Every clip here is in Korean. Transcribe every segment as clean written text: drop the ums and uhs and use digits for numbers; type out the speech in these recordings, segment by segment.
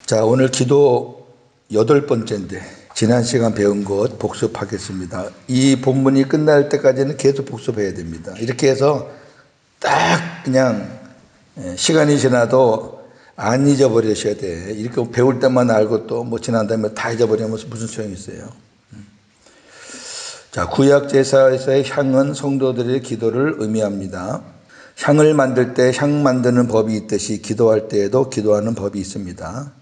자, 오늘 기도 8번째인데 지난 시간 배운 것 복습하겠습니다. 이 본문이 끝날 때까지는 계속 복습해야 됩니다. 이렇게 해서 딱 그냥 시간이 지나도 안 잊어버리셔야 돼. 이렇게 배울 때만 알고 또 뭐 지난 다음에 다 잊어버리면 무슨 소용이 있어요. 자, 구약 제사에서의 향은 성도들의 기도를 의미합니다. 향을 만들 때 향 만드는 법이 있듯이 기도할 때에도 기도하는 법이 있습니다.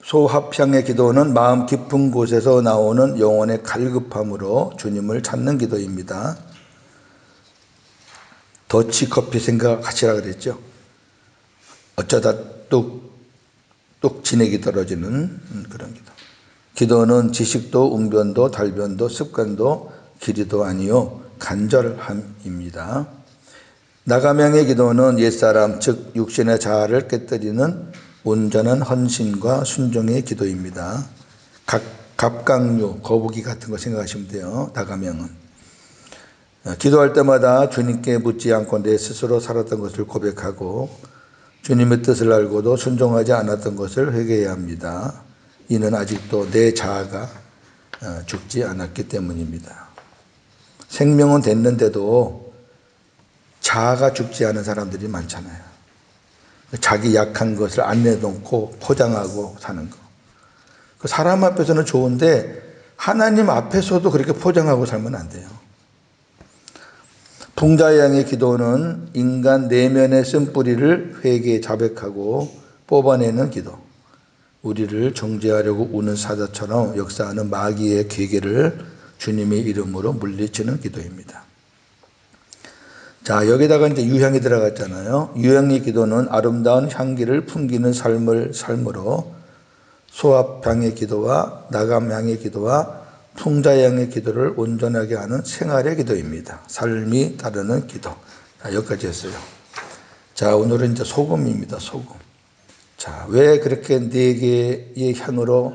소합향의 기도는 마음 깊은 곳에서 나오는 영혼의 갈급함으로 주님을 찾는 기도입니다. 더치커피 생각하시라 그랬죠. 어쩌다 뚝뚝 진액이 떨어지는 그런 기도. 기도는 지식도 웅변도 달변도 습관도 길이도 아니요 간절함입니다. 나가명의 기도는 옛사람 즉 육신의 자아를 깨뜨리는 온전한 헌신과 순종의 기도입니다. 갑각류, 거북이 같은 거 생각하시면 돼요. 나가명은. 기도할 때마다 주님께 묻지 않고 내 스스로 살았던 것을 고백하고 주님의 뜻을 알고도 순종하지 않았던 것을 회개해야 합니다. 이는 아직도 내 자아가 죽지 않았기 때문입니다. 생명은 됐는데도 자아가 죽지 않은 사람들이 많잖아요. 자기 약한 것을 안 내놓고 포장하고 사는 거. 사람 앞에서는 좋은데 하나님 앞에서도 그렇게 포장하고 살면 안 돼요. 풍자양의 기도는 인간 내면의 쓴뿌리를 회개에 자백하고 뽑아내는 기도. 우리를 정죄하려고 우는 사자처럼 역사하는 마귀의 괴계를 주님의 이름으로 물리치는 기도입니다. 자, 여기다가 이제 유향이 들어갔잖아요. 유향의 기도는 아름다운 향기를 풍기는 삶으로 소합향의 기도와 나감향의 기도와 풍자향의 기도를 온전하게 하는 생활의 기도입니다. 삶이 따르는 기도. 자, 여기까지 했어요. 자, 오늘은 이제 소금입니다. 소금. 자, 왜 그렇게 4개의 향으로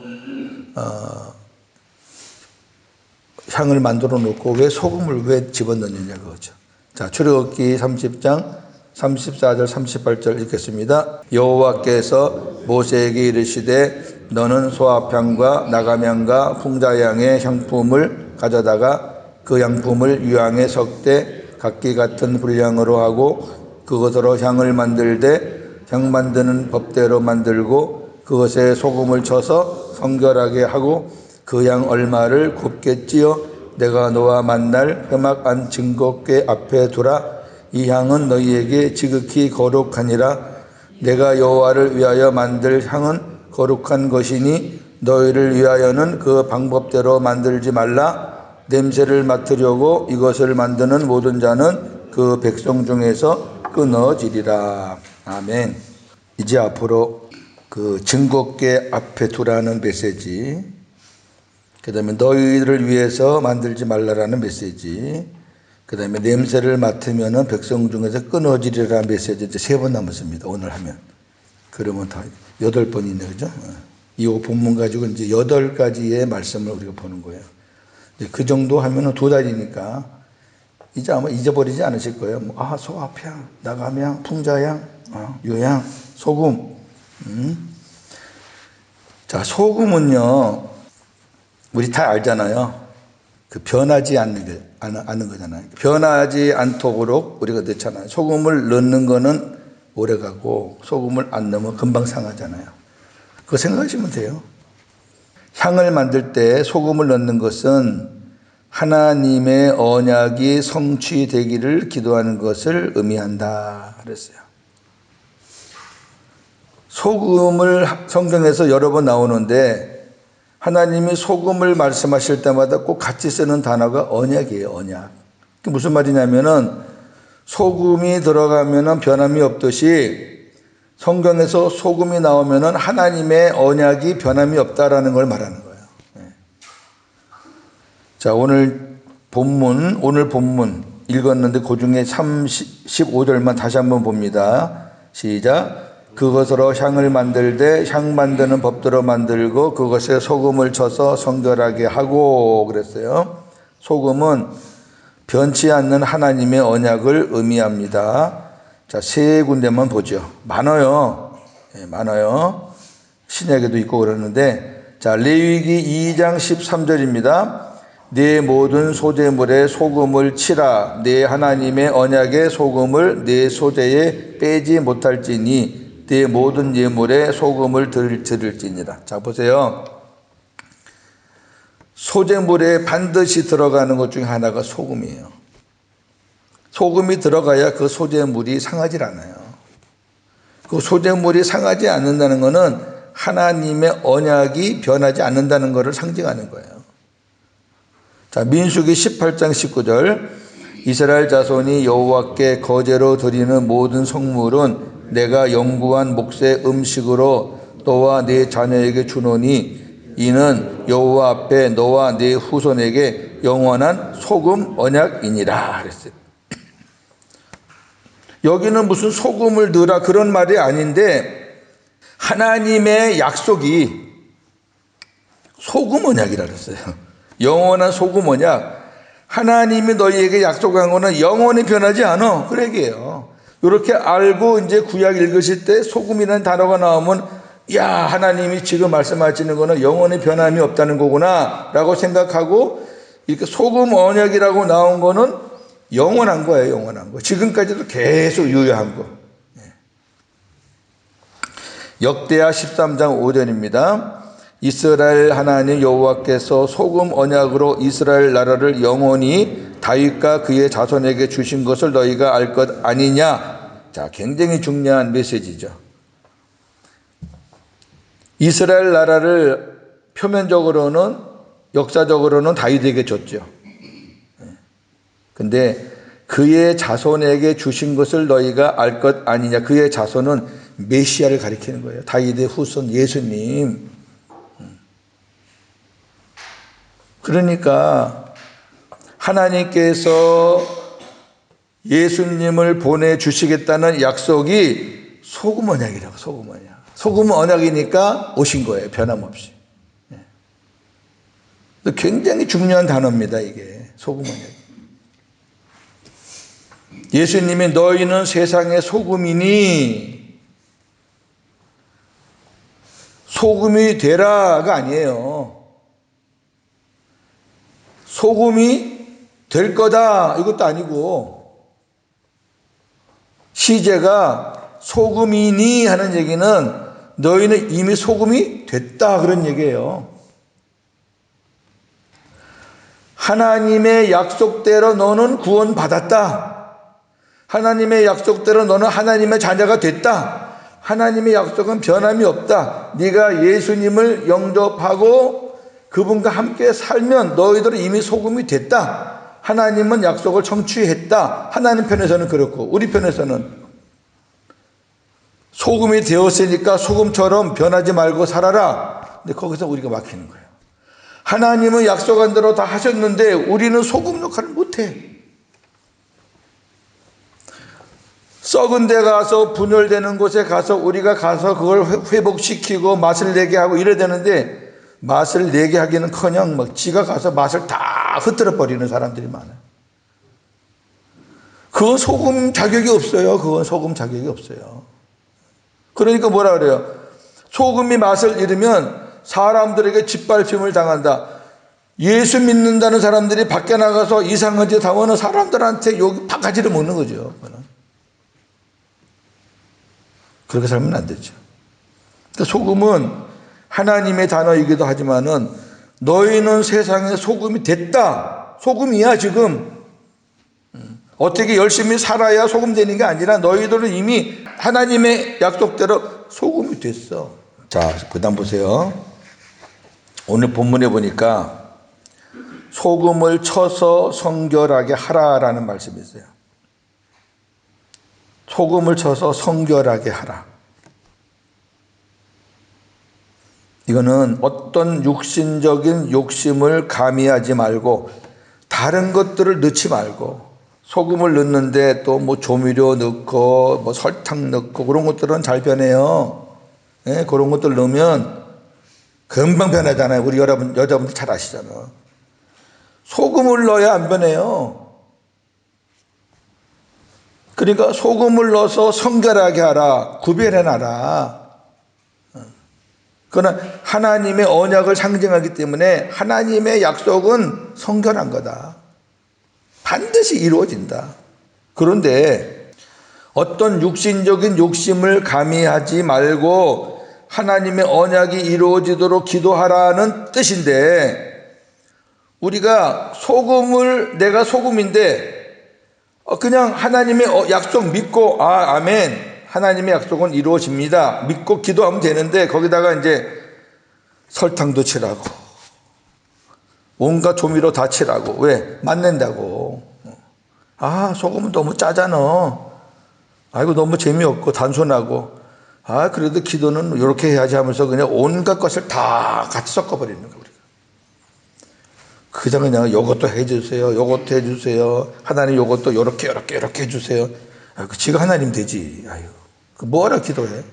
향을 만들어 놓고 왜 소금을 왜 집어넣느냐 그거죠. 자, 출애굽기 30장 34절 38절 읽겠습니다. 여호와께서 모세에게 이르시되 너는 소합향과 나감향과 풍자향의 향품을 가져다가 그 향품을 유향에 섞되 각기 같은 분량으로 하고 그것으로 향을 만들되 향 만드는 법대로 만들고 그것에 소금을 쳐서 성결하게 하고 그 향 얼마를 곱게 찌어 내가 너와 만날 회막 안 증거궤 앞에 두라. 이 향은 너희에게 지극히 거룩하니라. 내가 여호와를 위하여 만들 향은 거룩한 것이니 너희를 위하여는 그 방법대로 만들지 말라. 냄새를 맡으려고 이것을 만드는 모든 자는 그 백성 중에서 끊어지리라. 아멘. 이제 앞으로 그 증거궤 앞에 두라는 메시지, 그 다음에 너희를 위해서 만들지 말라라는 메시지, 그 다음에 냄새를 맡으면 백성 중에서 끊어지리라는 메시지 이제 3번 남았습니다. 오늘 하면. 그러면 다 8번 있네, 그죠? 이 본문 가지고 이제 8가지의 말씀을 우리가 보는 거예요. 그 정도 하면 2달이니까 이제 아마 잊어버리지 않으실 거예요. 소합향, 나감향, 풍자향, 유향, 소금. 자, 소금은요, 우리 다 알잖아요. 그 변하지 않는 거잖아요. 변하지 않도록 우리가 넣잖아요. 소금을 넣는 거는 오래 가고 소금을 안 넣으면 금방 상하잖아요. 그거 생각하시면 돼요. 향을 만들 때 소금을 넣는 것은 하나님의 언약이 성취되기를 기도하는 것을 의미한다 그랬어요. 소금을 성경에서 여러 번 나오는데 하나님이 소금을 말씀하실 때마다 꼭 같이 쓰는 단어가 언약이에요. 언약. 그게 무슨 말이냐면은 소금이 들어가면은 변함이 없듯이 성경에서 소금이 나오면은 하나님의 언약이 변함이 없다라는 걸 말하는 거예요. 자, 오늘 본문 읽었는데 그 중에 15절만 다시 한번 봅니다. 시작. 그것으로 향을 만들되 향 만드는 법대로 만들고 그것에 소금을 쳐서 성결하게 하고 그랬어요. 소금은 변치 않는 하나님의 언약을 의미합니다. 자, 세 군데만 보죠. 많아요. 예, 많아요. 신약에도 있고 그러는데, 자, 레위기 2장 13절입니다. 네 모든 소재물에 소금을 치라. 네 하나님의 언약의 소금을 네 소재에 빼지 못할지니 네 모든 예물에 소금을 드릴지니라. 자, 보세요. 소재물에 반드시 들어가는 것 중에 하나가 소금이에요. 소금이 들어가야 그 소재물이 상하지 않아요. 그 소재물이 상하지 않는다는 것은 하나님의 언약이 변하지 않는다는 것을 상징하는 거예요. 자, 민수기 18장 19절. 이스라엘 자손이 여호와께 거제로 드리는 모든 성물은 내가 영구한 몫의 음식으로 너와 네 자녀에게 주노니 이는 여호와 앞에 너와 네 후손에게 영원한 소금 언약이니라 그랬어요. 여기는 무슨 소금을 넣으라 그런 말이 아닌데 하나님의 약속이 소금 언약이라 그랬어요. 영원한 소금 언약. 하나님이 너희에게 약속한 거는 영원히 변하지 않아. 그 얘기예요. 이렇게 알고 이제 구약 읽으실 때 소금이라는 단어가 나오면 야, 하나님이 지금 말씀하시는 거는 영원히 변함이 없다는 거구나 라고 생각하고 이렇게 소금 언약이라고 나온 거는 영원한 거예요. 영원한 거. 지금까지도 계속 유효한 거. 역대하 13장 5절입니다. 이스라엘 하나님 여호와께서 소금 언약으로 이스라엘 나라를 영원히 다윗과 그의 자손에게 주신 것을 너희가 알 것 아니냐. 자, 굉장히 중요한 메시지죠. 이스라엘 나라를 표면적으로는 역사적으로는 다윗에게 줬죠. 근데 그의 자손에게 주신 것을 너희가 알 것 아니냐. 그의 자손은 메시아를 가리키는 거예요. 다윗의 후손 예수님. 그러니까 하나님께서 예수님을 보내주시겠다는 약속이 소금 언약이라고. 소금 언약. 소금 언약이니까 오신 거예요. 변함없이. 굉장히 중요한 단어입니다. 이게 소금 언약. 예수님이 너희는 세상의 소금이니 소금이 되라가 아니에요. 소금이 될 거다 이것도 아니고 시제가 소금이니 하는 얘기는 너희는 이미 소금이 됐다 그런 얘기예요. 하나님의 약속대로 너는 구원받았다. 하나님의 약속대로 너는 하나님의 자녀가 됐다. 하나님의 약속은 변함이 없다. 네가 예수님을 영접하고 그분과 함께 살면 너희들은 이미 소금이 됐다. 하나님은 약속을 성취했다. 하나님 편에서는 그렇고 우리 편에서는 소금이 되었으니까 소금처럼 변하지 말고 살아라. 근데 거기서 우리가 막히는 거예요. 하나님은 약속한 대로 다 하셨는데 우리는 소금 역할을 못해. 썩은 데 가서 분열되는 곳에 가서 우리가 가서 그걸 회복시키고 맛을 내게 하고 이래야 되는데 맛을 내게 하기는커녕 막 지가 가서 맛을 다 흩뜨려 버리는 사람들이 많아요. 그건 소금 자격이 없어요. 그건 소금 자격이 없어요. 그러니까 뭐라 그래요? 소금이 맛을 잃으면 사람들에게 짓밟힘을 당한다. 예수 믿는다는 사람들이 밖에 나가서 이상한 짓 하면 사람들한테 욕 바가지를 먹는 거죠. 그렇게 살면 안 되죠. 소금은 하나님의 단어이기도 하지만은 너희는 세상에 소금이 됐다. 소금이야 지금. 어떻게 열심히 살아야 소금 되는 게 아니라 너희들은 이미 하나님의 약속대로 소금이 됐어. 자, 그 다음 보세요. 오늘 본문에 보니까 소금을 쳐서 성결하게 하라라는 말씀이 있어요. 소금을 쳐서 성결하게 하라. 이거는 어떤 육신적인 욕심을 가미하지 말고 다른 것들을 넣지 말고 소금을 넣는데 또 뭐 조미료 넣고 뭐 설탕 넣고 그런 것들은 잘 변해요. 네, 그런 것들 넣으면 금방 변하잖아요. 우리 여자분들 잘 아시잖아. 소금을 넣어야 안 변해요. 그러니까 소금을 넣어서 성결하게 하라, 구별해놔라. 그러나 하나님의 언약을 상징하기 때문에 하나님의 약속은 성결한 거다. 반드시 이루어진다. 그런데 어떤 육신적인 욕심을 가미하지 말고 하나님의 언약이 이루어지도록 기도하라는 뜻인데, 우리가 내가 소금인데 그냥 하나님의 약속 믿고 아멘, 하나님의 약속은 이루어집니다 믿고 기도하면 되는데, 거기다가 이제 설탕도 칠하고 온갖 조미료 다 칠하고, 왜? 맛낸다고. 소금은 너무 짜잖아. 아이고 너무 재미없고 단순하고, 그래도 기도는 이렇게 해야지 하면서 그냥 온갖 것을 다 같이 섞어버리는 거예요. 그냥 요것도 해주세요, 요것도 해주세요, 하나님 요것도 요렇게 해주세요. 지가 하나님 되지. 뭐하러 기도해?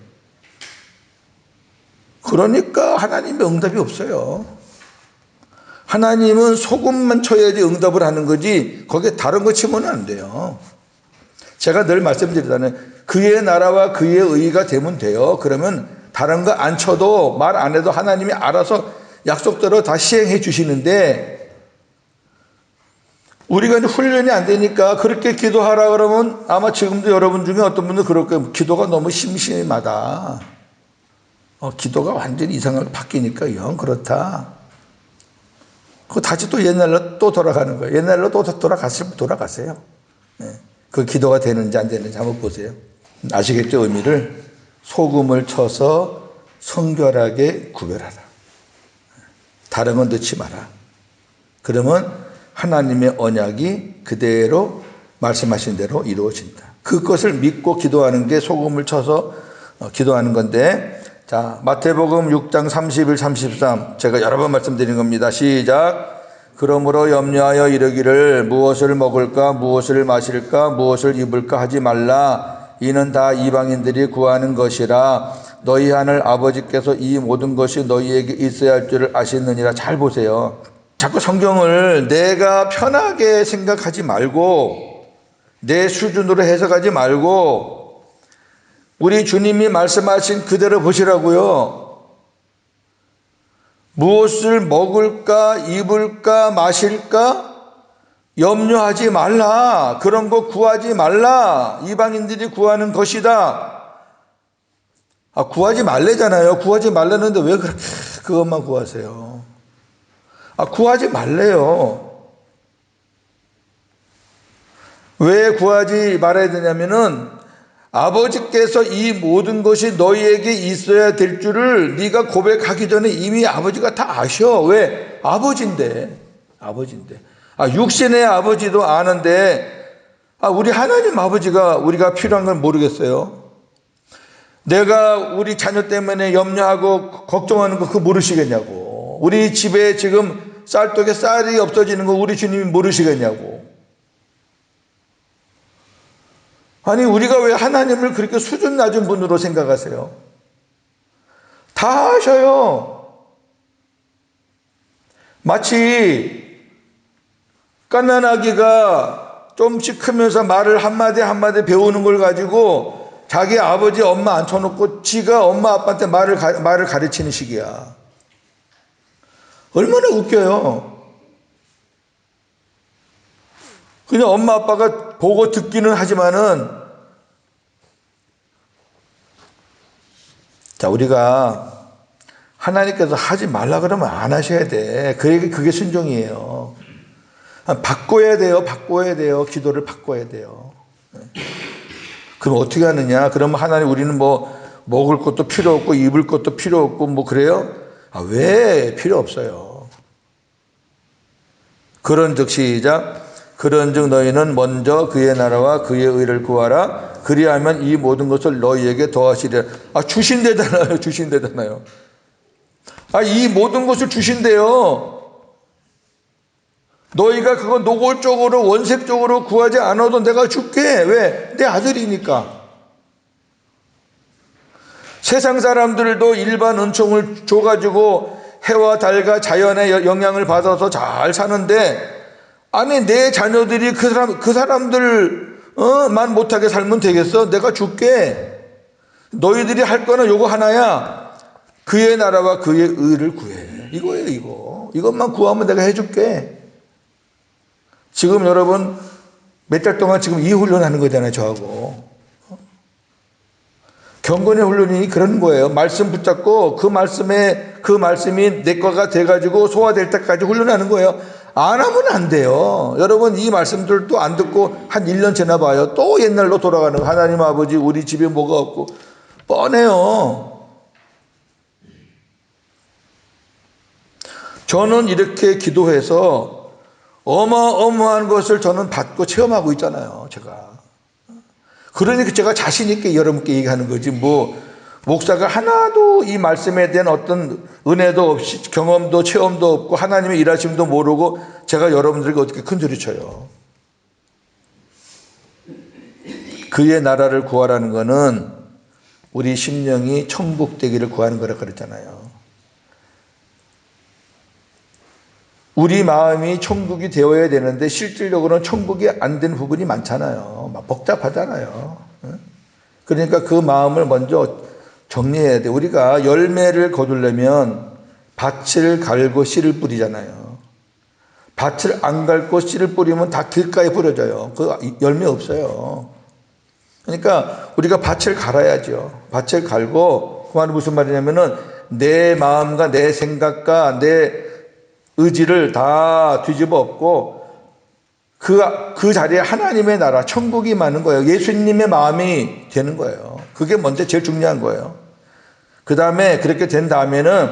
그러니까 하나님의 응답이 없어요. 하나님은 소금만 쳐야지 응답을 하는 거지, 거기에 다른 거 치면 안 돼요. 제가 늘 말씀드리잖아요. 그의 나라와 그의 의가 되면 돼요. 그러면 다른 거 안 쳐도 말 안 해도 하나님이 알아서 약속대로 다 시행해 주시는데, 우리가 이제 훈련이 안 되니까 그렇게 기도하라 그러면 아마 지금도 여러분 중에 어떤 분들 그럴 거예요. 기도가 너무 심심하다. 기도가 완전히 이상하게 바뀌니까 영 그렇다. 그거 다시 또 옛날로 또 돌아가는 거예요. 옛날로 또 돌아가세요. 그 기도가 되는지 안 되는지 한번 보세요. 아시겠죠? 의미를. 소금을 쳐서 성결하게 구별하라. 다른 건 넣지 마라. 그러면 하나님의 언약이 그대로 말씀하신 대로 이루어진다. 그것을 믿고 기도하는 게 소금을 쳐서 기도하는 건데, 자, 마태복음 6장 31, 33 제가 여러 번 말씀드린 겁니다. 시작. 그러므로 염려하여 이르기를 무엇을 먹을까 무엇을 마실까 무엇을 입을까 하지 말라. 이는 다 이방인들이 구하는 것이라. 너희 하늘 아버지께서 이 모든 것이 너희에게 있어야 할 줄을 아시느니라. 잘 보세요. 자꾸 성경을 내가 편하게 생각하지 말고 내 수준으로 해석하지 말고 우리 주님이 말씀하신 그대로 보시라고요. 무엇을 먹을까 입을까 마실까 염려하지 말라. 그런 거 구하지 말라. 이방인들이 구하는 것이다. 구하지 말래잖아요. 구하지 말라는데 왜 그렇게 그것만 구하세요? 구하지 말래요. 왜 구하지 말아야 되냐면은 아버지께서 이 모든 것이 너희에게 있어야 될 줄을 네가 고백하기 전에 이미 아버지가 다 아셔. 왜? 아버지인데. 육신의 아버지도 아는데 우리 하나님 아버지가 우리가 필요한 걸 모르겠어요? 내가 우리 자녀 때문에 염려하고 걱정하는 거 그거 모르시겠냐고. 우리 집에 지금 쌀떡에 쌀이 없어지는 거 우리 주님이 모르시겠냐고. 아니 우리가 왜 하나님을 그렇게 수준 낮은 분으로 생각하세요? 다 아셔요. 마치 갓난아기가 좀씩 크면서 말을 한마디 배우는 걸 가지고 자기 아버지 엄마 앉혀놓고 지가 엄마 아빠한테 말을 가르치는 식이야. 얼마나 웃겨요. 그냥 엄마 아빠가 보고 듣기는 하지만은, 자, 우리가 하나님께서 하지 말라 그러면 안 하셔야 돼. 그게 순종이에요. 바꿔야 돼요. 기도를 바꿔야 돼요. 그럼 어떻게 하느냐? 그러면 하나님 우리는 먹을 것도 필요 없고 입을 것도 필요 없고 그래요? 왜 필요 없어요? 그런즉 시작. 그런즉 너희는 먼저 그의 나라와 그의 의를 구하라. 그리하면 이 모든 것을 너희에게 더하시리라. 주신대잖아요. 이 모든 것을 주신대요. 너희가 그거 노골적으로 원색적으로 구하지 않아도 내가 줄게. 왜? 내 아들이니까. 세상 사람들도 일반 은총을 줘가지고 해와 달과 자연의 영향을 받아서 잘 사는데, 아니 내 자녀들이 그 사람들 만 못하게 살면 되겠어? 내가 줄게. 너희들이 할 거는 요거 하나야. 그의 나라와 그의 의를 구해. 이거예요, 이거. 이것만 구하면 내가 해줄게. 지금 여러분 몇 달 동안 지금 이 훈련하는 거잖아요, 저하고. 경건의 훈련이 그런 거예요. 말씀 붙잡고 그 말씀이 내 거가 돼가지고 소화될 때까지 훈련하는 거예요. 안 하면 안 돼요. 여러분 이 말씀들도 안 듣고 한 1년 지나봐요. 또 옛날로 돌아가는 거. 하나님 아버지 우리 집에 뭐가 없고 뻔해요. 저는 이렇게 기도해서 어마어마한 것을 저는 받고 체험하고 있잖아요. 제가. 그러니까 제가 자신 있게 여러분께 얘기하는 거지. 목사가 하나도 이 말씀에 대한 어떤 은혜도 없이 경험도 체험도 없고 하나님의 일하심도 모르고 제가 여러분들에게 어떻게 큰 소리 쳐요. 그의 나라를 구하라는 거는 우리 심령이 천국 되기를 구하는 거라 그랬잖아요. 우리 마음이 천국이 되어야 되는데 실질적으로는 천국이 안 된 부분이 많잖아요. 막 복잡하잖아요. 그러니까 그 마음을 먼저 정리해야 돼. 우리가 열매를 거두려면 밭을 갈고 씨를 뿌리잖아요. 밭을 안 갈고 씨를 뿌리면 다 길가에 뿌려져요. 그 열매 없어요. 그러니까 우리가 밭을 갈아야죠. 밭을 갈고 그 말은 무슨 말이냐면은 내 마음과 내 생각과 내 의지를 다 뒤집어 엎고 그 자리에 하나님의 나라, 천국이 많은 거예요. 예수님의 마음이 되는 거예요. 그게 먼저 제일 중요한 거예요. 그 다음에 그렇게 된 다음에는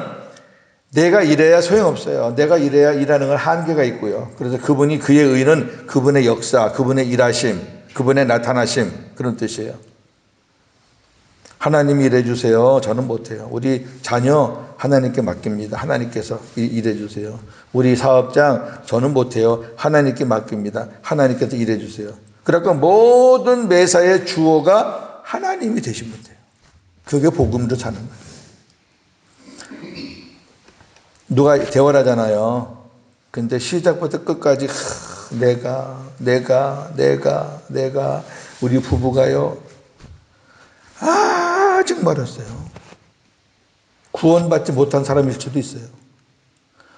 내가 일해야 소용없어요. 내가 일해야 일하는 건 한계가 있고요. 그래서 그분이 그의 의는 그분의 역사, 그분의 일하심, 그분의 나타나심 그런 뜻이에요. 하나님이 일해 주세요. 저는 못해요. 우리 자녀 하나님께 맡깁니다. 하나님께서 일해 주세요. 우리 사업장 저는 못해요. 하나님께 맡깁니다. 하나님께서 일해 주세요. 그러니까 모든 매사의 주어가 하나님이 되시면 돼요. 그게 복음으로 사는 거예요. 누가 대화하잖아요. 근데 시작부터 끝까지 내가 우리 부부가요. 아직 멀었어요. 구원받지 못한 사람일 수도 있어요.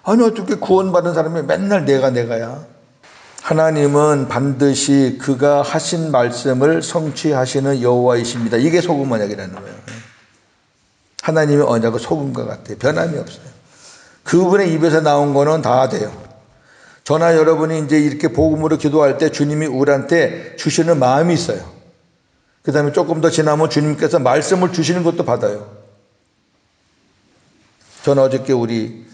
아니 어떻게 구원받은 사람이 맨날 내가야. 하나님은 반드시 그가 하신 말씀을 성취하시는 여호와이십니다. 이게 소금 언약이라는 거예요. 하나님의 언약은 소금과 같아요. 변함이 없어요. 그분의 입에서 나온 거는 다 돼요. 저나 여러분이 이제 이렇게 복음으로 기도할 때 주님이 우리한테 주시는 마음이 있어요. 그 다음에 조금 더 지나면 주님께서 말씀을 주시는 것도 받아요. 저는 어저께 우리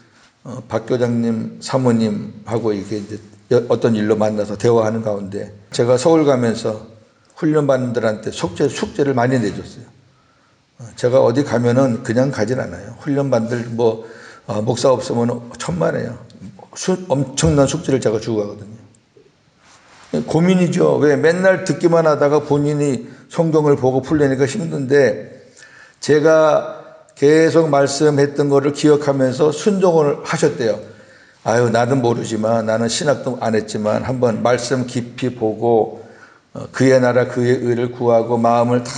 박 교장님 사모님하고 이게 이제 어떤 일로 만나서 대화하는 가운데 제가 서울 가면서 훈련받는 들한테 숙제를 많이 내줬어요. 제가 어디 가면은 그냥 가진 않아요. 훈련받는 목사 없으면 천만에요. 엄청난 숙제를 제가 주고 가거든요. 고민이죠. 왜 맨날 듣기만 하다가 본인이 성경을 보고 풀려니까 힘든데 제가 계속 말씀했던 거를 기억하면서 순종을 하셨대요. 아유 나는 모르지만 나는 신학도 안 했지만 한번 말씀 깊이 보고 그의 나라 그의 의를 구하고 마음을 다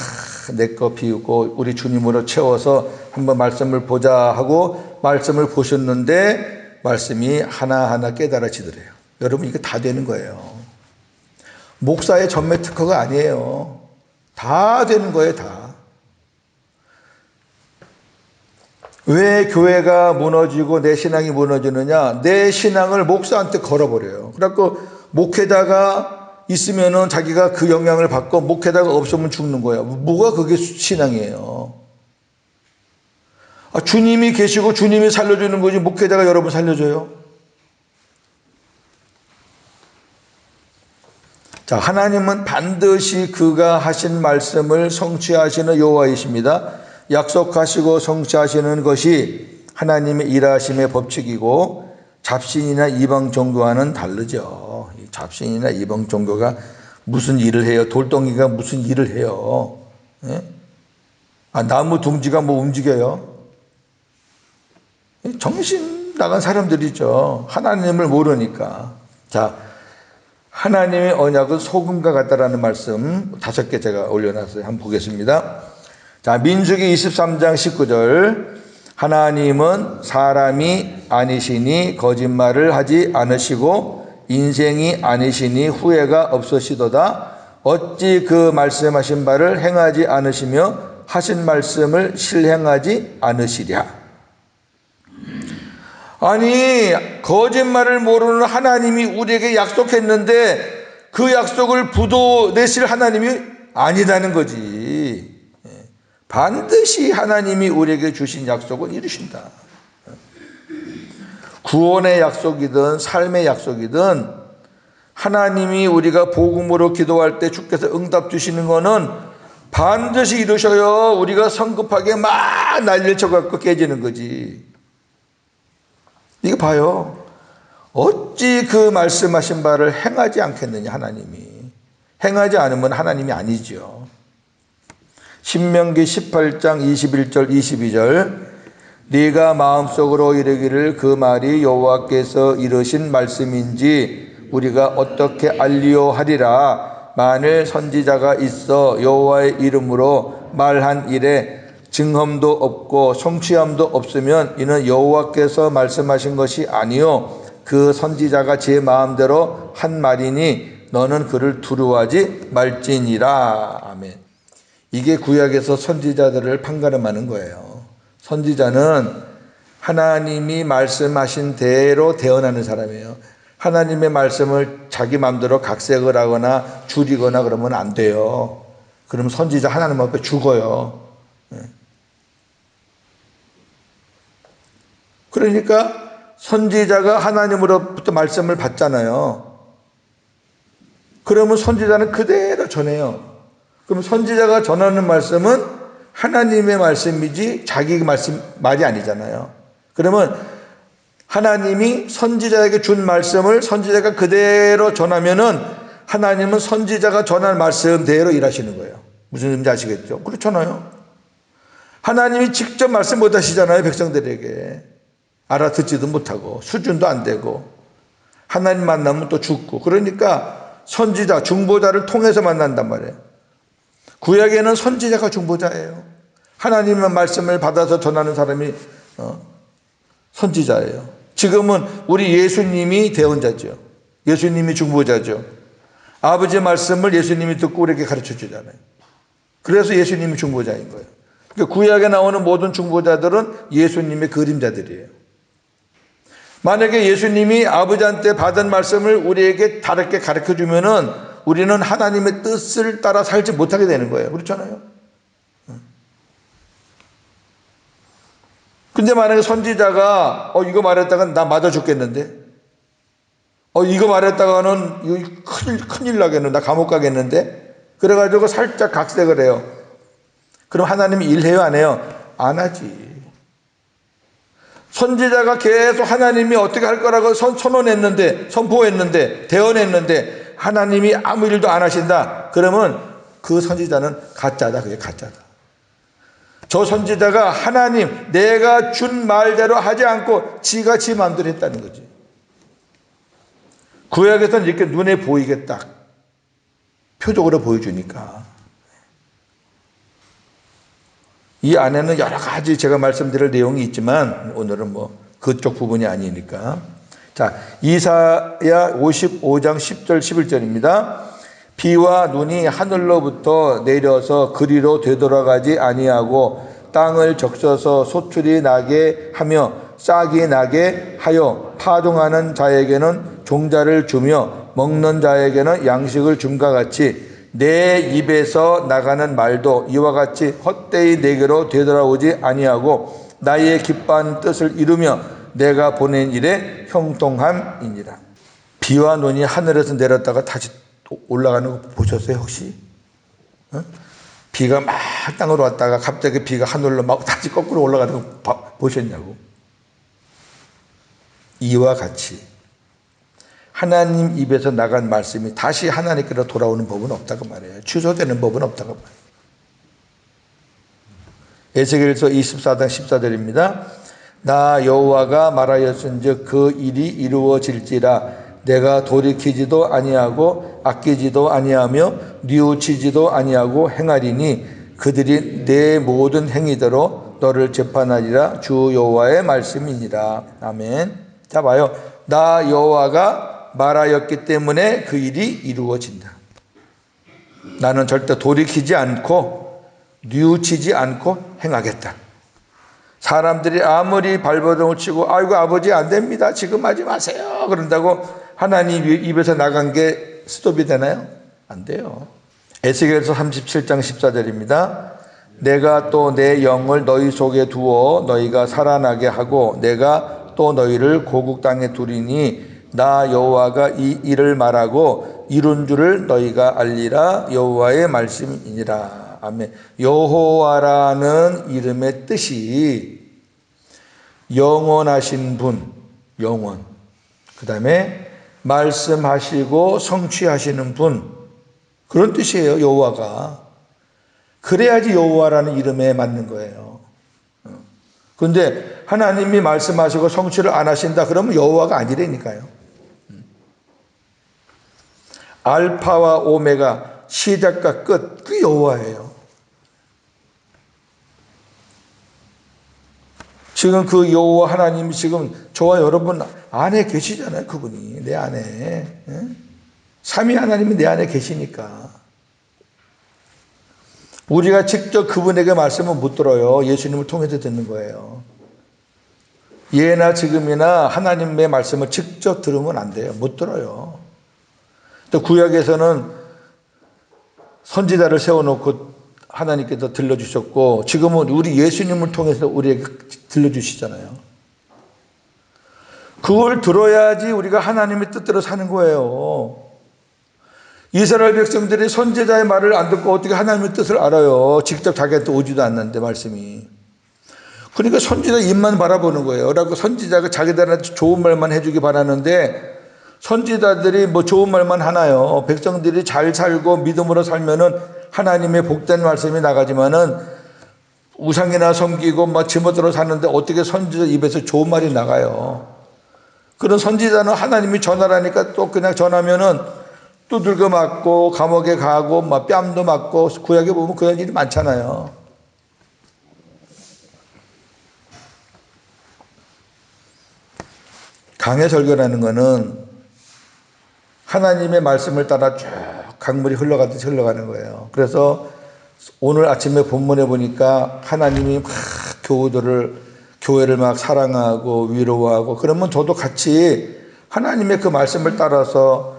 내 거 비우고 우리 주님으로 채워서 한번 말씀을 보자 하고 말씀을 보셨는데 말씀이 하나하나 깨달아지더래요. 여러분 이게 다 되는 거예요. 목사의 전매 특허가 아니에요. 다 되는 거예요, 다. 왜 교회가 무너지고 내 신앙이 무너지느냐? 내 신앙을 목사한테 걸어버려요. 그래갖고 목회자가 있으면은 자기가 그 영향을 받고 목회자가 없으면 죽는 거예요. 뭐가 그게 신앙이에요? 주님이 계시고 주님이 살려주는 거지 목회자가 여러분 살려줘요? 자, 하나님은 반드시 그가 하신 말씀을 성취하시는 여호와이십니다. 약속하시고 성취하시는 것이 하나님의 일하심의 법칙이고 잡신이나 이방 종교와는 다르죠. 잡신이나 이방 종교가 무슨 일을 해요? 돌덩이가 무슨 일을 해요? 예? 나무 둥지가 움직여요? 정신 나간 사람들이죠. 하나님을 모르니까. 자, 하나님의 언약은 소금과 같다라는 말씀 5개 제가 올려놨어요. 한번 보겠습니다. 자, 민수기 23장 19절. 하나님은 사람이 아니시니 거짓말을 하지 않으시고 인생이 아니시니 후회가 없으시도다. 어찌 그 말씀하신 바를 행하지 않으시며 하신 말씀을 실행하지 않으시랴. 아니, 거짓말을 모르는 하나님이 우리에게 약속했는데 그 약속을 부도내실 하나님이 아니다는 거지. 반드시 하나님이 우리에게 주신 약속은 이루신다. 구원의 약속이든 삶의 약속이든 하나님이 우리가 복음으로 기도할 때 주께서 응답 주시는 거는 반드시 이루셔요. 우리가 성급하게 막 난리를 쳐갖고 깨지는 거지. 이거 봐요. 어찌 그 말씀하신 바를 행하지 않겠느냐 하나님이. 행하지 않으면 하나님이 아니죠. 신명기 18장 21절 22절. 네가 마음속으로 이르기를 그 말이 여호와께서 이르신 말씀인지 우리가 어떻게 알리오 하리라. 만일 선지자가 있어 여호와의 이름으로 말한 일에 증험도 없고 성취함도 없으면 이는 여호와께서 말씀하신 것이 아니요 그 선지자가 제 마음대로 한 말이니 너는 그를 두려워하지 말지니라. 아멘. 이게 구약에서 선지자들을 판가름하는 거예요. 선지자는 하나님이 말씀하신 대로 대언하는 사람이에요. 하나님의 말씀을 자기 마음대로 각색을 하거나 줄이거나 그러면 안 돼요. 그럼 선지자 하나님 앞에 죽어요. 그러니까 선지자가 하나님으로부터 말씀을 받잖아요. 그러면 선지자는 그대로 전해요. 그럼 선지자가 전하는 말씀은 하나님의 말씀이지 자기 말이 아니잖아요. 그러면 하나님이 선지자에게 준 말씀을 선지자가 그대로 전하면은 하나님은 선지자가 전한 말씀대로 일하시는 거예요. 무슨 의미인지 아시겠죠? 그렇잖아요. 하나님이 직접 말씀 못 하시잖아요. 백성들에게. 알아듣지도 못하고 수준도 안 되고 하나님 만나면 또 죽고 그러니까 선지자, 중보자를 통해서 만난단 말이에요. 구약에는 선지자가 중보자예요. 하나님의 말씀을 받아서 전하는 사람이 선지자예요. 지금은 우리 예수님이 대언자죠. 예수님이 중보자죠. 아버지의 말씀을 예수님이 듣고 우리에게 가르쳐 주잖아요. 그래서 예수님이 중보자인 거예요. 그러니까 구약에 나오는 모든 중보자들은 예수님의 그림자들이에요. 만약에 예수님이 아버지한테 받은 말씀을 우리에게 다르게 가르쳐 주면은 우리는 하나님의 뜻을 따라 살지 못하게 되는 거예요. 그렇잖아요. 근데 만약에 선지자가 이거 말했다가 나 맞아 죽겠는데 이거 말했다가는 큰일 나겠는데 나 감옥 가겠는데 그래가지고 살짝 각색을 해요. 그럼 하나님이 일해요 안 해요? 안 하지. 선지자가 계속 하나님이 어떻게 할 거라고 선언했는데 선포했는데 대언했는데 하나님이 아무 일도 안 하신다. 그러면 그 선지자는 가짜다. 그게 가짜다. 저 선지자가 하나님 내가 준 말대로 하지 않고 지가 지 마음대로 했다는 거지. 구약에서는 이렇게 눈에 보이게 딱 표적으로 보여주니까 이 안에는 여러 가지 제가 말씀드릴 내용이 있지만 오늘은 그쪽 부분이 아니니까. 자, 이사야 55장 10절 11절입니다. 비와 눈이 하늘로부터 내려서 그리로 되돌아가지 아니하고 땅을 적셔서 소출이 나게 하며 싹이 나게 하여 파종하는 자에게는 종자를 주며 먹는 자에게는 양식을 줌과 같이 내 입에서 나가는 말도 이와 같이 헛되이 내게로 되돌아오지 아니하고 나의 기뻐하는 뜻을 이루며 내가 보낸 일에 형통함이니라. 비와 눈이 하늘에서 내렸다가 다시 올라가는 거 보셨어요 혹시? 비가 막 땅으로 왔다가 갑자기 비가 하늘로 막 다시 거꾸로 올라가는 거 보셨냐고. 이와 같이 하나님 입에서 나간 말씀이 다시 하나님께로 돌아오는 법은 없다고 말해요. 취소되는 법은 없다고 말해요. 에스겔서 24장 14절입니다. 나 여호와가 말하였은즉 그 일이 이루어질지라 내가 돌이키지도 아니하고 아끼지도 아니하며 뉘우치지도 아니하고 행하리니 그들이 내 모든 행위대로 너를 재판하리라. 주 여호와의 말씀이니라. 아멘. 자 봐요. 나 여호와가 말하였기 때문에 그 일이 이루어진다. 나는 절대 돌이키지 않고 뉘우치지 않고 행하겠다. 사람들이 아무리 발버둥을 치고 아이고 아버지 안 됩니다. 지금 하지 마세요. 그런다고 하나님 입에서 나간 게 스톱이 되나요? 안 돼요. 에스겔서 37장 14절입니다. 내가 또 내 영을 너희 속에 두어 너희가 살아나게 하고 내가 또 너희를 고국 땅에 두리니 나 여호와가 이 일을 말하고 이룬 줄을 너희가 알리라. 여호와의 말씀이니라. 아멘. 여호와라는 이름의 뜻이 영원하신 분, 영원. 그 다음에 말씀하시고 성취하시는 분, 그런 뜻이에요. 여호와가. 그래야지 여호와라는 이름에 맞는 거예요. 그런데 하나님이 말씀하시고 성취를 안 하신다 그러면 여호와가 아니라니까요. 알파와 오메가, 시작과 끝, 그 여호와예요. 지금 그 여호와 하나님이 지금 저와 여러분 안에 계시잖아요. 그분이 내 안에. 삼위 하나님이 내 안에 계시니까 우리가 직접 그분에게 말씀을 못 들어요. 예수님을 통해서 듣는 거예요. 예나 지금이나 하나님의 말씀을 직접 들으면 안 돼요. 못 들어요. 또 구약에서는 선지자를 세워놓고 하나님께서 들려주셨고 지금은 우리 예수님을 통해서 우리에게 들려주시잖아요. 그걸 들어야지 우리가 하나님의 뜻대로 사는 거예요. 이스라엘 백성들이 선지자의 말을 안 듣고 어떻게 하나님의 뜻을 알아요? 직접 자기한테 오지도 않는데 말씀이. 그러니까 선지자 입만 바라보는 거예요. 그래서 선지자가 자기들한테 좋은 말만 해주기 바라는데 선지자들이 뭐 좋은 말만 하나요? 백성들이 잘 살고 믿음으로 살면은 하나님의 복된 말씀이 나가지만은 우상이나 섬기고 막 지멋대로 사는데 어떻게 선지자 입에서 좋은 말이 나가요? 그런 선지자는 하나님이 전하라니까 또 그냥 전하면은 두들겨 맞고 감옥에 가고 막 뺨도 맞고 구약에 보면 그런 일이 많잖아요. 강해 설교라는 거는 하나님의 말씀을 따라 쭉 강물이 흘러가듯이 흘러가는 거예요. 그래서 오늘 아침에 본문에 보니까 하나님이 막 교회를 막 사랑하고 위로하고 그러면 저도 같이 하나님의 그 말씀을 따라서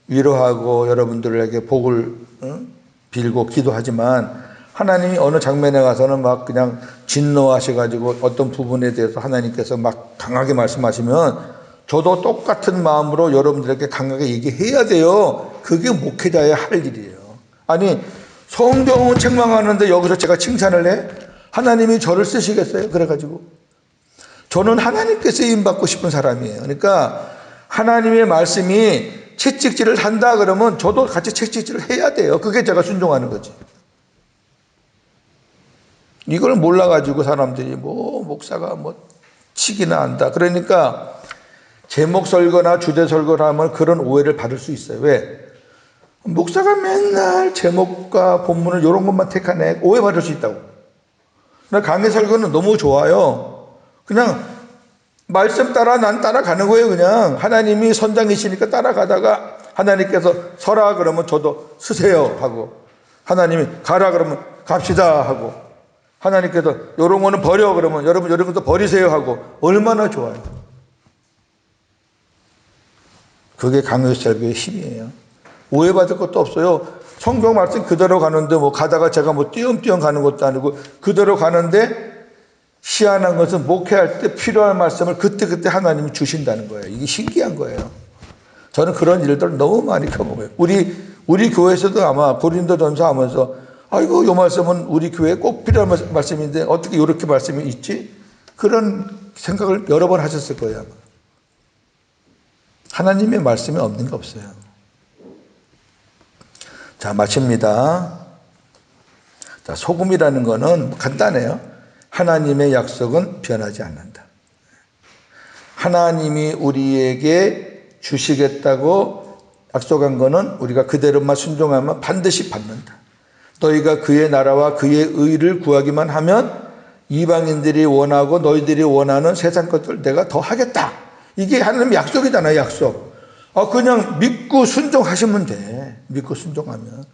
위로하고 여러분들에게 복을 빌고 기도하지만 하나님이 어느 장면에 가서는 막 그냥 진노하셔가지고 어떤 부분에 대해서 하나님께서 막 강하게 말씀하시면 저도 똑같은 마음으로 여러분들에게 강하게 얘기해야 돼요. 그게 목회자의 할 일이에요. 아니 성경은 책망하는데 여기서 제가 칭찬을 해? 하나님이 저를 쓰시겠어요? 그래가지고 저는 하나님께 쓰임받고 싶은 사람이에요. 그러니까 하나님의 말씀이 채찍질을 한다 그러면 저도 같이 채찍질을 해야 돼요. 그게 제가 순종하는 거지. 이걸 몰라가지고 사람들이 뭐 목사가 뭐 치기나 한다. 그러니까 제목 설거나 주제 설거를 하면 그런 오해를 받을 수 있어요. 왜? 목사가 맨날 제목과 본문을 이런 것만 택하네. 오해받을 수 있다고. 강의 설교는 너무 좋아요. 그냥 말씀 따라 난 따라가는 거예요. 그냥 하나님이 선장이시니까 따라가다가 하나님께서 서라 그러면 저도 서세요 하고 하나님이 가라 그러면 갑시다 하고 하나님께서 이런 거는 버려 그러면 여러분 이런 것도 버리세요 하고 얼마나 좋아요. 그게 강요 설교의 힘이에요. 오해받을 것도 없어요. 성경 말씀 그대로 가는데 뭐 가다가 제가 뭐 띄엄띄엄 가는 것도 아니고 그대로 가는데 희한한 것은 목회할 때 필요한 말씀을 그때그때 하나님이 주신다는 거예요. 이게 신기한 거예요. 저는 그런 일들을 너무 많이 겪어요. 우리 교회에서도 아마 고린도전서 하면서 아이고 이 말씀은 우리 교회에 꼭 필요한 말씀인데 어떻게 이렇게 말씀이 있지? 그런 생각을 여러 번 하셨을 거예요. 아마. 하나님의 말씀이 없는 게 없어요. 자, 마칩니다. 자, 소금이라는 거는 간단해요. 하나님의 약속은 변하지 않는다. 하나님이 우리에게 주시겠다고 약속한 거는 우리가 그대로만 순종하면 반드시 받는다. 너희가 그의 나라와 그의 의를 구하기만 하면 이방인들이 원하고 너희들이 원하는 세상 것들 내가 더 하겠다. 이게 하나님 약속이잖아요, 약속. 그냥 믿고 순종하시면 돼. 믿고 순종하면.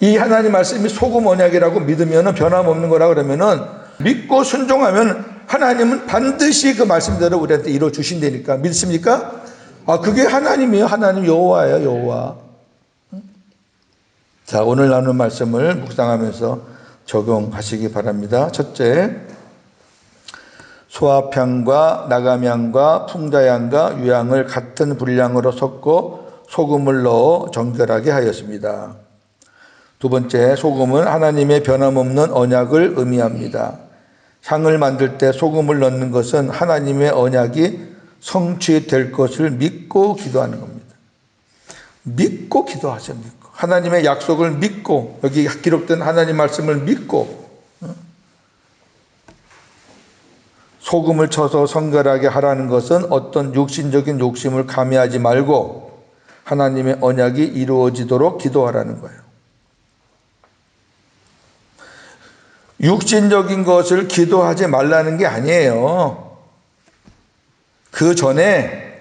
이 하나님 말씀이 소금 언약이라고 믿으면 변함없는 거라 그러면은 믿고 순종하면 하나님은 반드시 그 말씀대로 우리한테 이루어 주신다니까. 믿습니까? 그게 하나님이에요. 하나님 여호와예요, 여호와. 자, 오늘 나눈 말씀을 묵상하면서 적용하시기 바랍니다. 첫째, 소합향과 나감향과 풍자향과 유향을 같은 분량으로 섞고 소금을 넣어 정결하게 하였습니다. 두 번째, 소금은 하나님의 변함없는 언약을 의미합니다. 향을 만들 때 소금을 넣는 것은 하나님의 언약이 성취될 것을 믿고 기도하는 겁니다. 믿고 기도하세요. 믿고. 하나님의 약속을 믿고, 여기 기록된 하나님 말씀을 믿고 소금을 쳐서 성결하게 하라는 것은 어떤 육신적인 욕심을 가미하지 말고 하나님의 언약이 이루어지도록 기도하라는 거예요. 육신적인 것을 기도하지 말라는 게 아니에요. 그 전에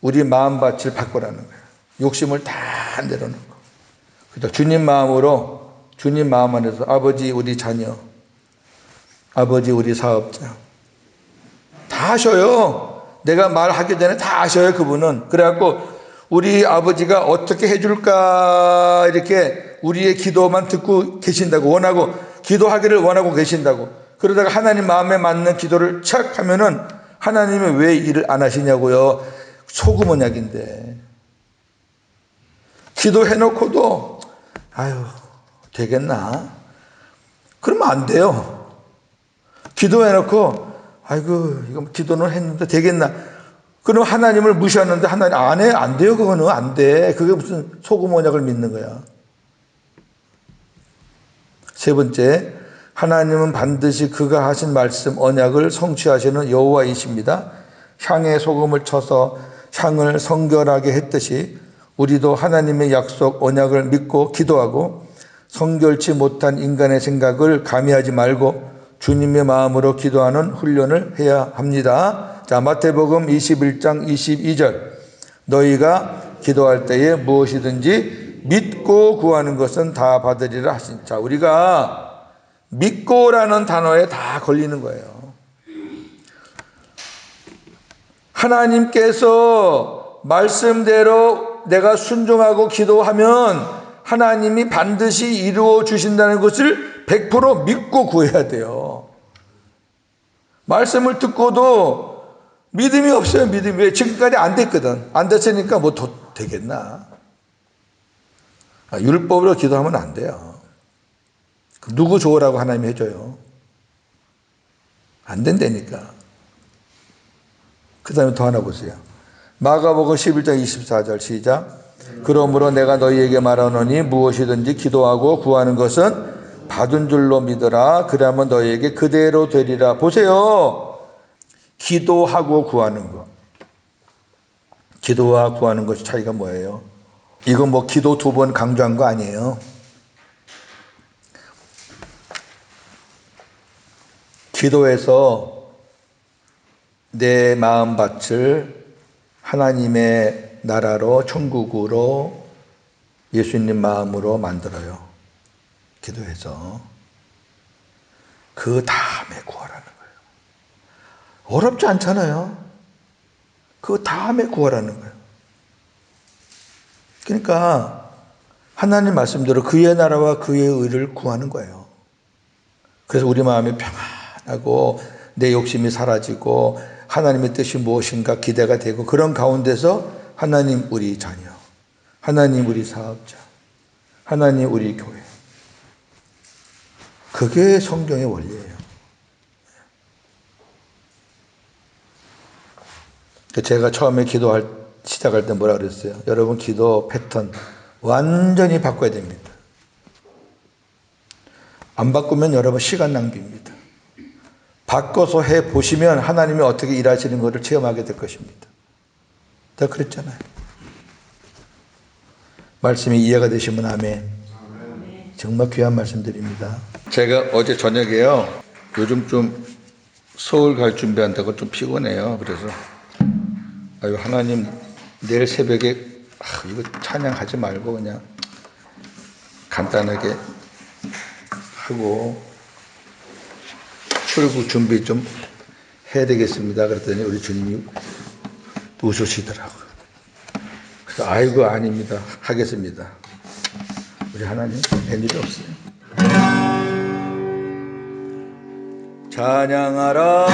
우리 마음밭을 바꾸라는 거예요. 욕심을 다 내려놓고. 주님 마음으로, 주님 마음 안에서 아버지 우리 자녀, 아버지 우리 사업자 다 하셔요. 내가 말하기 전에 다 하셔요, 그분은. 그래갖고 우리 아버지가 어떻게 해줄까 이렇게 우리의 기도만 듣고 계신다고, 원하고 기도하기를 원하고 계신다고. 그러다가 하나님 마음에 맞는 기도를 착 하면은 하나님이 왜 일을 안 하시냐고요. 소금 언약인데. 기도해놓고도 아유 되겠나? 그러면 안 돼요. 기도해놓고 아이고 이거 기도는 했는데 되겠나? 그럼 하나님을 무시하는데 하나님 안 해? 안 돼요. 그거는 안 돼. 그게 무슨 소금 언약을 믿는 거야. 세 번째, 하나님은 반드시 그가 하신 말씀 언약을 성취하시는 여호와이십니다. 향에 소금을 쳐서 향을 성결하게 했듯이 우리도 하나님의 약속 언약을 믿고 기도하고 성결치 못한 인간의 생각을 가미하지 말고 주님의 마음으로 기도하는 훈련을 해야 합니다. 자, 마태복음 21장 22절. 너희가 기도할 때에 무엇이든지 믿고 구하는 것은 다 받으리라 하신. 자, 우리가 믿고라는 단어에 다 걸리는 거예요. 하나님께서 말씀대로 내가 순종하고 기도하면 하나님이 반드시 이루어 주신다는 것을 100% 믿고 구해야 돼요. 말씀을 듣고도 믿음이 없어요. 믿음이. 왜? 지금까지 안 됐거든. 안 됐으니까 뭐 더 되겠나? 율법으로 기도하면 안 돼요. 누구 좋으라고 하나님이 해줘요? 안 된다니까. 그 다음에 더 하나 보세요. 마가복음 11장 24절 시작. 그러므로 내가 너희에게 말하노니 무엇이든지 기도하고 구하는 것은 받은 줄로 믿으라. 그러면 너희에게 그대로 되리라. 보세요. 기도하고 구하는 것. 기도와 구하는 것의 차이가 뭐예요? 이거 뭐 기도 2번 강조한 거 아니에요. 기도해서 내 마음밭을 하나님의 나라로, 천국으로, 예수님 마음으로 만들어요. 기도해서. 그 다음에 구하라는 거예요. 어렵지 않잖아요. 그 다음에 구하라는 거예요. 그러니까 하나님 말씀대로 그의 나라와 그의 의를 구하는 거예요. 그래서 우리 마음이 평안하고 내 욕심이 사라지고 하나님의 뜻이 무엇인가 기대가 되고 그런 가운데서 하나님 우리 자녀, 하나님 우리 사업자, 하나님 우리 교회. 그게 성경의 원리예요. 제가 처음에 시작할 때 뭐라 그랬어요? 여러분 기도 패턴 완전히 바꿔야 됩니다. 안 바꾸면 여러분 시간 낭비입니다. 바꿔서 해보시면 하나님이 어떻게 일하시는 것을 체험하게 될 것입니다. 다 그랬잖아요. 말씀이 이해가 되시면 아멘. 정말 귀한 말씀드립니다. 제가 어제 저녁에요, 요즘 좀 서울 갈 준비한다고 좀 피곤해요. 그래서 아유, 하나님, 내일 새벽에 이거 찬양하지 말고 그냥 간단하게 하고 출국 준비 좀 해야 되겠습니다. 그랬더니 우리 주님이 웃으시더라고요. 그래서 아이고, 아닙니다. 하겠습니다. 우리 하나님 웬일이 없어요. 찬양하라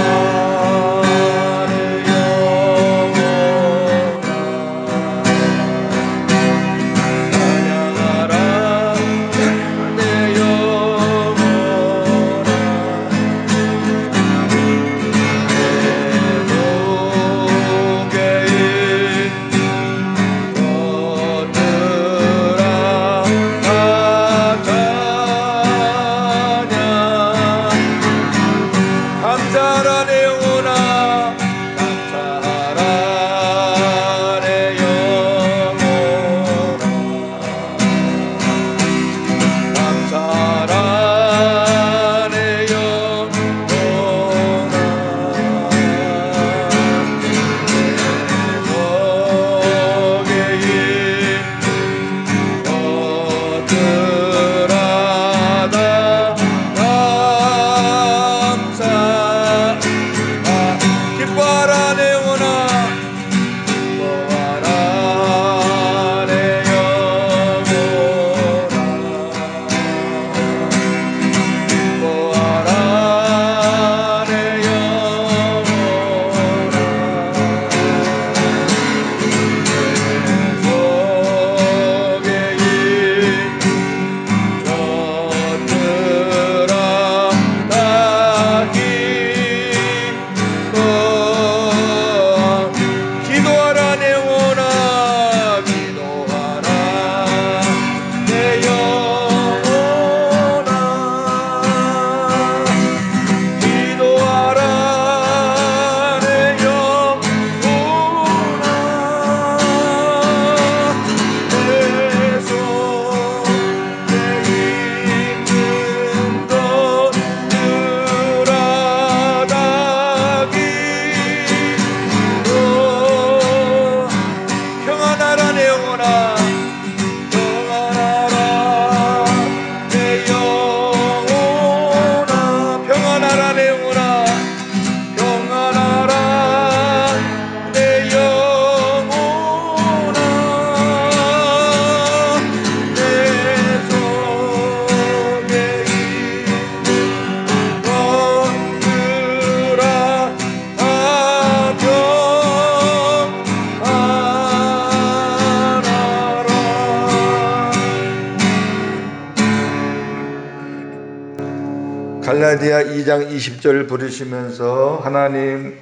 갈라디아 2장 20절 부르시면서 하나님,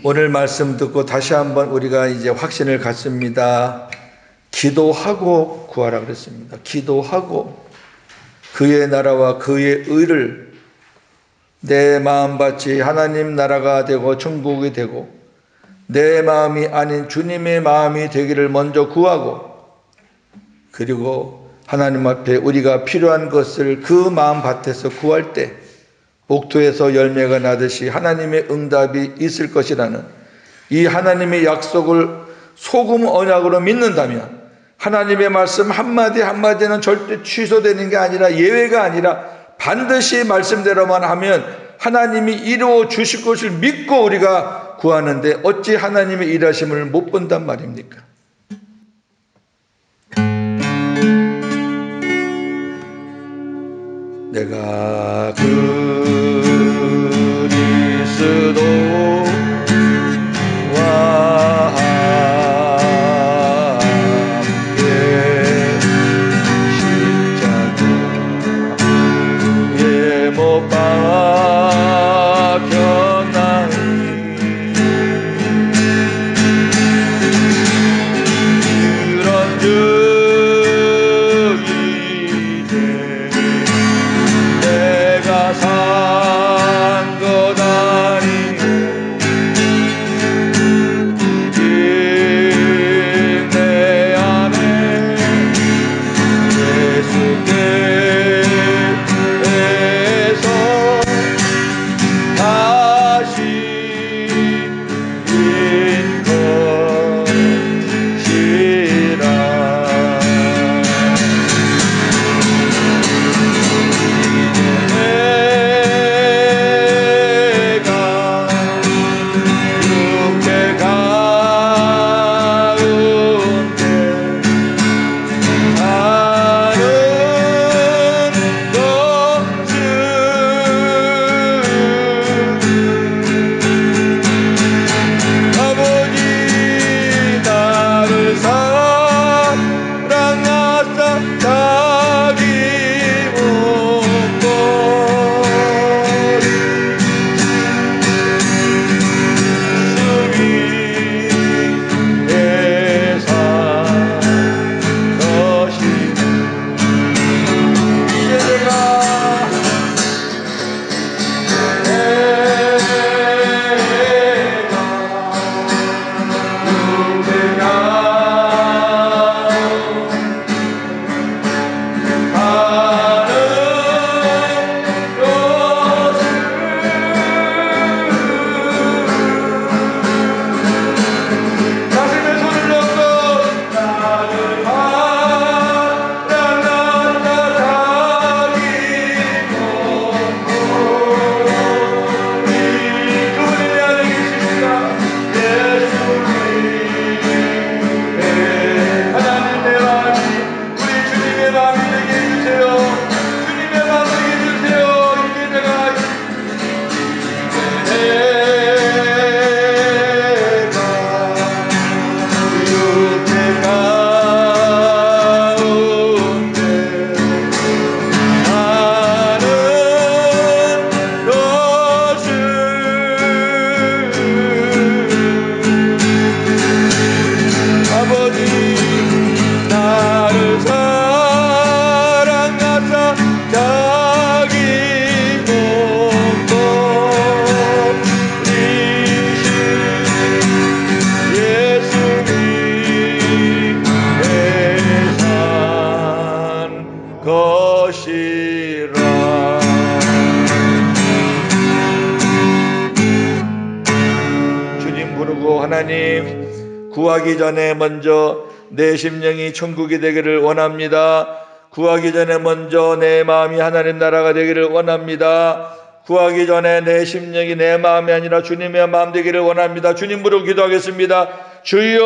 오늘 말씀 듣고 다시 한번 우리가 이제 확신을 갖습니다. 기도하고 구하라 그랬습니다. 기도하고 그의 나라와 그의 의를 내 마음밭이 하나님 나라가 되고 천국이 되고 내 마음이 아닌 주님의 마음이 되기를 먼저 구하고, 그리고 하나님 앞에 우리가 필요한 것을 그 마음밭에서 구할 때 옥토에서 열매가 나듯이 하나님의 응답이 있을 것이라는 이 하나님의 약속을 소금 언약으로 믿는다면 하나님의 말씀 한마디 한마디는 절대 취소되는 게 아니라, 예외가 아니라 반드시 말씀대로만 하면 하나님이 이루어 주실 것을 믿고 우리가 구하는데 어찌 하나님의 일하심을 못 본단 말입니까? 내가 그리스도와 함께 십자가에 못 박혔나니 그런즉 산 것 아니오 하나님, 구하기 전에 먼저 내 심령이 천국이 되기를 원합니다. 구하기 전에 먼저 내 마음이 하나님 나라가 되기를 원합니다. 구하기 전에 내 심령이 내 마음이 아니라 주님의 마음 되기를 원합니다. 주님 부르고 기도하겠습니다. 주여,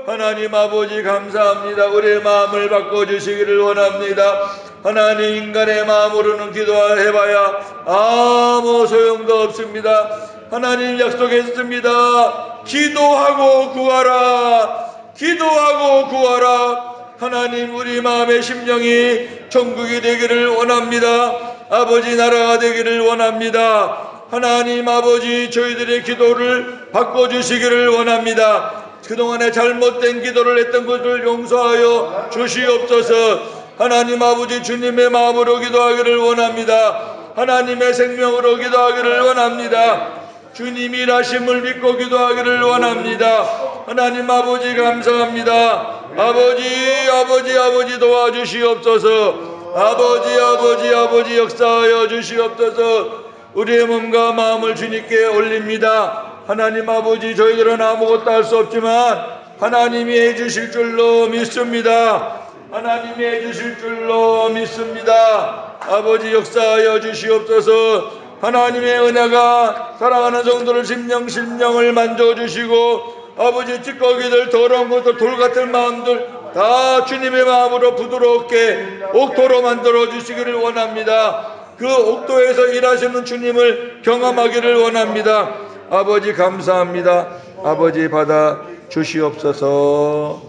하나님 아버지 감사합니다. 우리의 마음을 바꿔주시기를 원합니다. 하나님, 인간의 마음으로는 기도해봐야 아무 소용도 없습니다. 하나님 약속했습니다. 기도하고 구하라. 기도하고 구하라. 하나님, 우리 마음의 심령이 천국이 되기를 원합니다. 아버지 나라가 되기를 원합니다. 하나님 아버지, 저희들의 기도를 바꿔주시기를 원합니다. 그동안에 잘못된 기도를 했던 것을 용서하여 주시옵소서. 하나님 아버지, 주님의 마음으로 기도하기를 원합니다. 하나님의 생명으로 기도하기를 원합니다. 주님이 일하심을 믿고 기도하기를 원합니다. 하나님 아버지 감사합니다. 아버지 도와주시옵소서. 아버지 역사하여 주시옵소서. 우리의 몸과 마음을 주님께 올립니다. 하나님 아버지, 저희들은 아무것도 할 수 없지만 하나님이 해주실 줄로 믿습니다. 하나님이 해주실 줄로 믿습니다. 아버지 역사하여 주시옵소서. 하나님의 은혜가 사랑하는 성도를 심령을 만져주시고, 아버지 찌꺼기들, 더러운 것들, 돌같은 마음들 다 주님의 마음으로 부드럽게 옥토로 만들어 주시기를 원합니다. 그 옥토에서 일하시는 주님을 경험하기를 원합니다. 아버지 감사합니다. 아버지 받아 주시옵소서.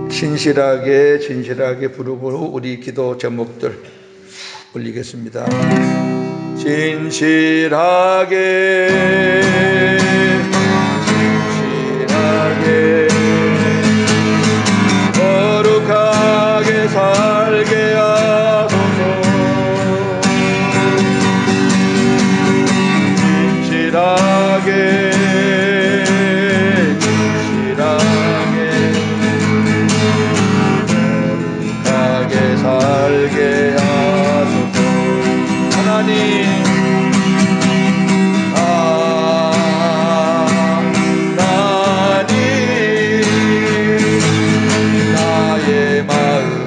진실하게 부르고 우리 기도 제목들 올리겠습니다. 진실하게 거룩하게 살게 하소서. 진실하게 살게 하소서. 하나님, 나의 마음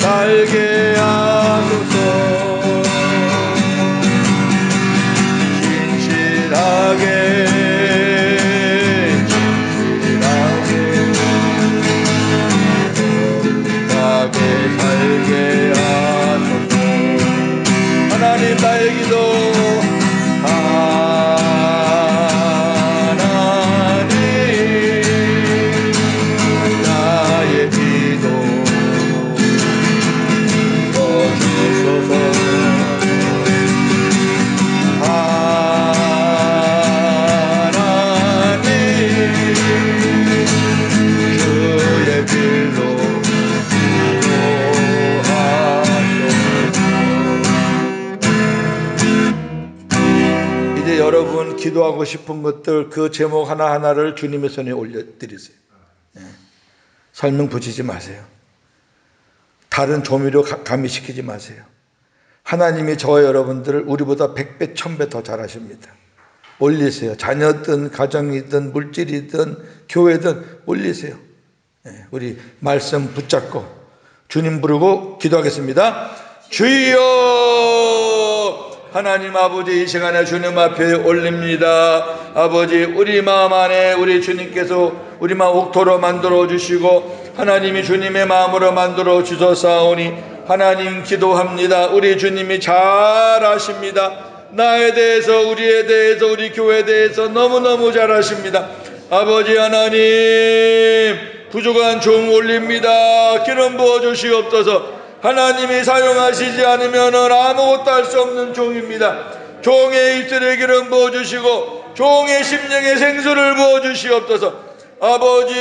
살게 하소서. 진실하게 거룩하게 살게 하소서. 하나님, 나의 기도 여러분 기도하고 싶은 것들, 그 제목 하나하나를 주님의 손에 올려드리세요. 설명 붙이지 마세요. 다른 조미료 가미시키지 마세요. 하나님이 저와 여러분들을 우리보다 100배, 1000배 더 잘하십니다. 올리세요. 자녀든 가정이든 물질이든 교회든 올리세요. 우리 말씀 붙잡고 주님 부르고 기도하겠습니다. 주여! 하나님 아버지, 이 시간에 주님 앞에 올립니다. 아버지, 우리 마음 안에 우리 주님께서 우리 마음 옥토로 만들어 주시고 하나님이 주님의 마음으로 만들어 주셨사오니 하나님 기도합니다. 우리 주님이 잘 아십니다. 나에 대해서, 우리에 대해서, 우리 교회에 대해서 너무너무 잘 아십니다. 아버지 하나님, 부족한 종 올립니다. 기름 부어 주시옵소서. 하나님이 사용하시지 않으면 아무것도 할 수 없는 종입니다. 종의 입술에 기름 부어주시고 종의 심령에 생수를 부어주시옵소서. 아버지,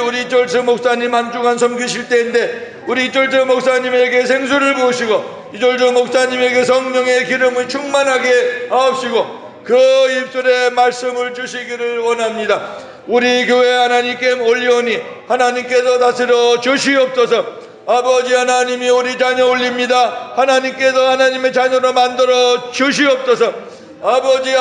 우리 이철재 목사님 한 주간 섬기실 때인데 우리 이철재 목사님에게 생수를 부으시고 이철재 목사님에게 성령의 기름을 충만하게 하옵시고 그 입술에 말씀을 주시기를 원합니다. 우리 교회 하나님께 올리오니 하나님께서 다스려 주시옵소서. 아버지 하나님이 우리 자녀 올립니다. 하나님께서 하나님의 자녀로 만들어 주시옵소서. 아버지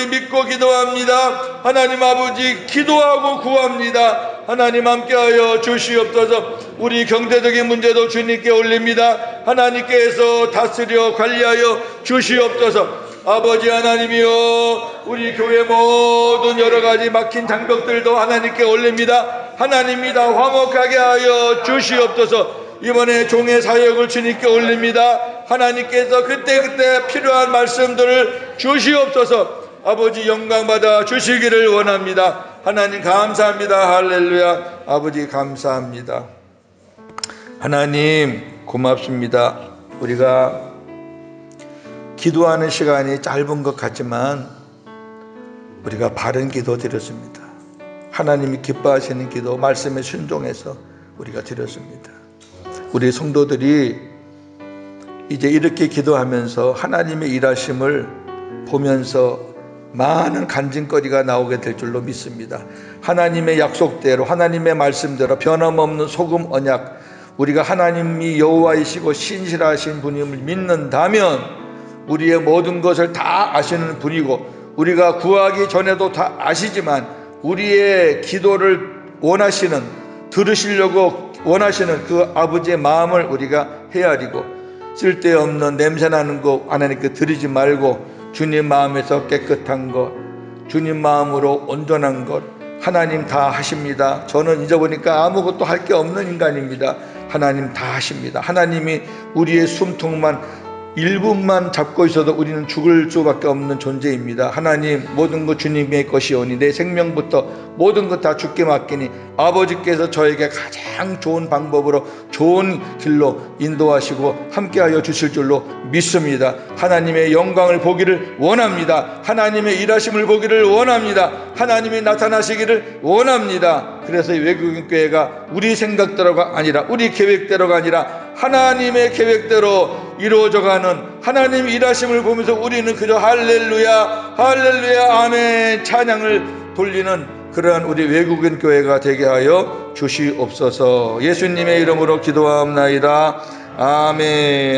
믿고 기도합니다. 하나님 아버지 기도하고 구합니다. 하나님 함께하여 주시옵소서. 우리 경제적인 문제도 주님께 올립니다. 하나님께서 다스려 관리하여 주시옵소서. 아버지 하나님이여, 우리 교회 모든 여러가지 막힌 장벽들도 하나님께 올립니다. 하나님이 다 화목하게 하여 주시옵소서. 이번에 종의 사역을 주님께 올립니다. 하나님께서 그때그때 필요한 말씀들을 주시옵소서. 아버지 영광받아 주시기를 원합니다. 하나님 감사합니다. 할렐루야. 아버지 감사합니다. 하나님 고맙습니다. 우리가 기도하는 시간이 짧은 것 같지만 우리가 바른 기도 드렸습니다. 하나님이 기뻐하시는 기도, 말씀에 순종해서 우리가 드렸습니다. 우리 성도들이 이제 이렇게 기도하면서 하나님의 일하심을 보면서 많은 간증거리가 나오게 될 줄로 믿습니다. 하나님의 약속대로, 하나님의 말씀대로 변함없는 소금 언약, 우리가 하나님이 여호와이시고 신실하신 분임을 믿는다면 우리의 모든 것을 다 아시는 분이고 우리가 구하기 전에도 다 아시지만 우리의 기도를 원하시는, 들으시려고 원하시는 그 아버지의 마음을 우리가 헤아리고 쓸데없는 냄새나는 거 하나님께 드리지 말고 주님 마음에서 깨끗한 것, 주님 마음으로 온전한 것 하나님 다 하십니다. 저는 잊어보니까 아무것도 할 게 없는 인간입니다. 하나님 다 하십니다. 하나님이 우리의 숨통만 1분만 잡고 있어도 우리는 죽을 수밖에 없는 존재입니다. 하나님, 모든 것 주님의 것이오니 내 생명부터 모든 것 다 주께 맡기니 아버지께서 저에게 가장 좋은 방법으로 좋은 길로 인도하시고 함께하여 주실 줄로 믿습니다. 하나님의 영광을 보기를 원합니다. 하나님의 일하심을 보기를 원합니다. 하나님이 나타나시기를 원합니다. 그래서 외국인 교회가 우리 생각대로가 아니라, 우리 계획대로가 아니라 하나님의 계획대로 이루어져가는 하나님 일하심을 보면서 우리는 그저 할렐루야 할렐루야 아멘 찬양을 돌리는 그러한 우리 외국인 교회가 되게 하여 주시옵소서. 예수님의 이름으로 기도하옵나이다. 아멘.